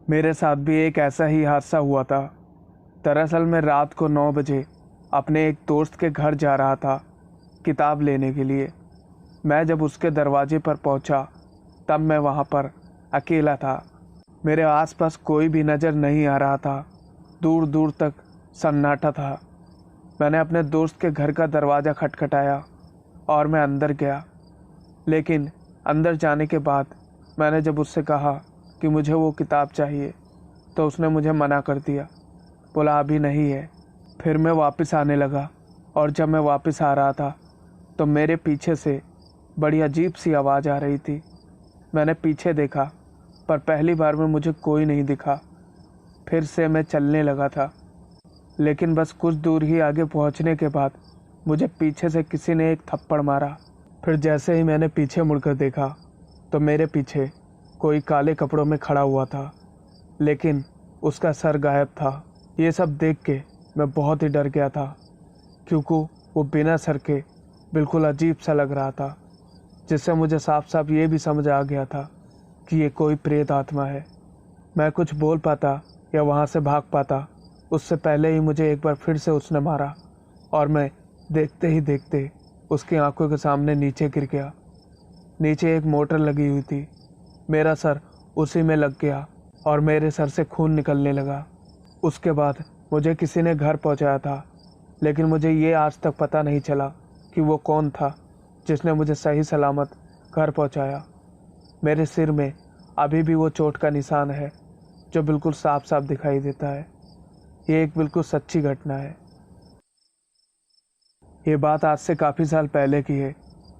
मेरे साथ भी एक ऐसा ही हादसा हुआ था। दरअसल मैं रात को 9 बजे अपने एक दोस्त के घर जा रहा था किताब लेने के लिए। मैं जब उसके दरवाजे पर पहुंचा तब मैं वहां पर अकेला था। मेरे आसपास कोई भी नज़र नहीं आ रहा था। दूर दूर तक सन्नाटा था। मैंने अपने दोस्त के घर का दरवाज़ा खटखटाया और मैं अंदर गया। लेकिन अंदर जाने के बाद मैंने जब उससे कहा कि मुझे वो किताब चाहिए तो उसने मुझे मना कर दिया, बोला अभी नहीं है। फिर मैं वापस आने लगा और जब मैं वापस आ रहा था तो मेरे पीछे से बड़ी अजीब सी आवाज़ आ रही थी। मैंने पीछे देखा पर पहली बार में मुझे कोई नहीं दिखा। फिर से मैं चलने लगा था, लेकिन बस कुछ दूर ही आगे पहुंचने के बाद मुझे पीछे से किसी ने एक थप्पड़ मारा। फिर जैसे ही मैंने पीछे मुड़कर देखा तो मेरे पीछे कोई काले कपड़ों में खड़ा हुआ था, लेकिन उसका सर गायब था। ये सब देख के मैं बहुत ही डर गया था, क्योंकि वो बिना सर के बिल्कुल अजीब सा लग रहा था, जिससे मुझे साफ साफ ये भी समझ आ गया था कि ये कोई प्रेत आत्मा है। मैं कुछ बोल पाता या वहाँ से भाग पाता उससे पहले ही मुझे एक बार फिर से उसने मारा और मैं देखते ही देखते उसकी आंखों के सामने नीचे गिर गया। नीचे एक मोटर लगी हुई थी। मेरा सर उसी में लग गया और मेरे सर से खून निकलने लगा। उसके बाद मुझे किसी ने घर पहुंचाया था, लेकिन मुझे ये आज तक पता नहीं चला कि वो कौन था जिसने मुझे सही सलामत घर पहुंचाया। मेरे सिर में अभी भी वो चोट का निशान है जो बिल्कुल साफ साफ दिखाई देता है। ये एक बिल्कुल सच्ची घटना है। ये बात आज से काफ़ी साल पहले की है,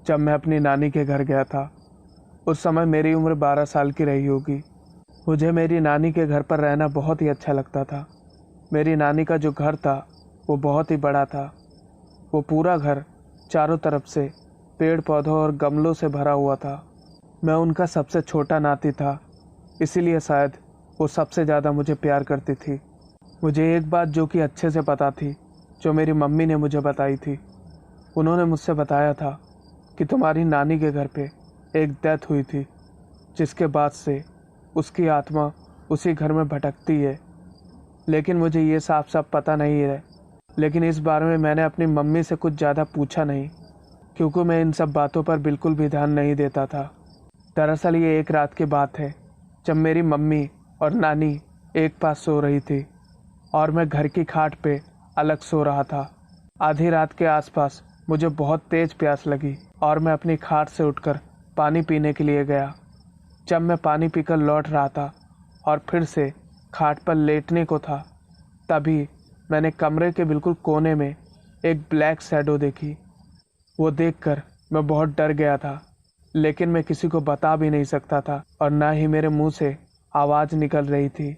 जब मैं अपनी नानी के घर गया था। उस समय मेरी उम्र 12 साल की रही होगी। मुझे मेरी नानी के घर पर रहना बहुत ही अच्छा लगता था। मेरी नानी का जो घर था वो बहुत ही बड़ा था। वो पूरा घर चारों तरफ से पेड़ पौधों और गमलों से भरा हुआ था। मैं उनका सबसे छोटा नाती था, इसीलिए शायद वो सबसे ज़्यादा मुझे प्यार करती थी। मुझे एक बात जो कि अच्छे से पता थी, जो मेरी मम्मी ने मुझे बताई थी। उन्होंने मुझसे बताया था कि तुम्हारी नानी के घर पे एक डेथ हुई थी, जिसके बाद से उसकी आत्मा उसी घर में भटकती है। लेकिन मुझे ये साफ साफ पता नहीं है। लेकिन इस बारे में मैंने अपनी मम्मी से कुछ ज़्यादा पूछा नहीं, क्योंकि मैं इन सब बातों पर बिल्कुल भी ध्यान नहीं देता था। दरअसल ये एक रात की बात है, जब मेरी मम्मी और नानी एक पास सो रही थी और मैं घर की खाट पे अलग सो रहा था। आधी रात के आसपास मुझे बहुत तेज प्यास लगी और मैं अपनी खाट से उठकर पानी पीने के लिए गया। जब मैं पानी पीकर लौट रहा था और फिर से खाट पर लेटने को था, तभी मैंने कमरे के बिल्कुल कोने में एक ब्लैक शैडो देखी। वो देखकर मैं बहुत डर गया था, लेकिन मैं किसी को बता भी नहीं सकता था और ना ही मेरे मुंह से आवाज़ निकल रही थी।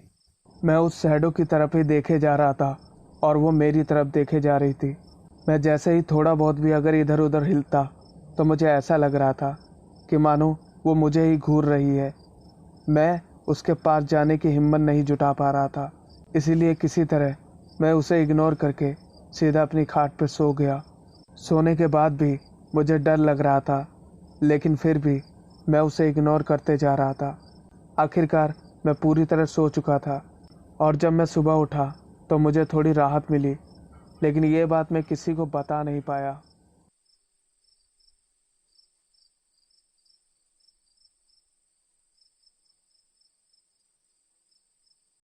मैं उस शैडो की तरफ ही देखे जा रहा था और वो मेरी तरफ देखे जा रही थी। मैं जैसे ही थोड़ा बहुत भी अगर इधर उधर हिलता तो मुझे ऐसा लग रहा था कि मानो वो मुझे ही घूर रही है। मैं उसके पास जाने की हिम्मत नहीं जुटा पा रहा था, इसीलिए किसी तरह मैं उसे इग्नोर करके सीधा अपनी खाट पर सो गया। सोने के बाद भी मुझे डर लग रहा था, लेकिन फिर भी मैं उसे इग्नोर करते जा रहा था। आखिरकार मैं पूरी तरह सो चुका था और जब मैं सुबह उठा तो मुझे थोड़ी राहत मिली, लेकिन ये बात मैं किसी को बता नहीं पाया।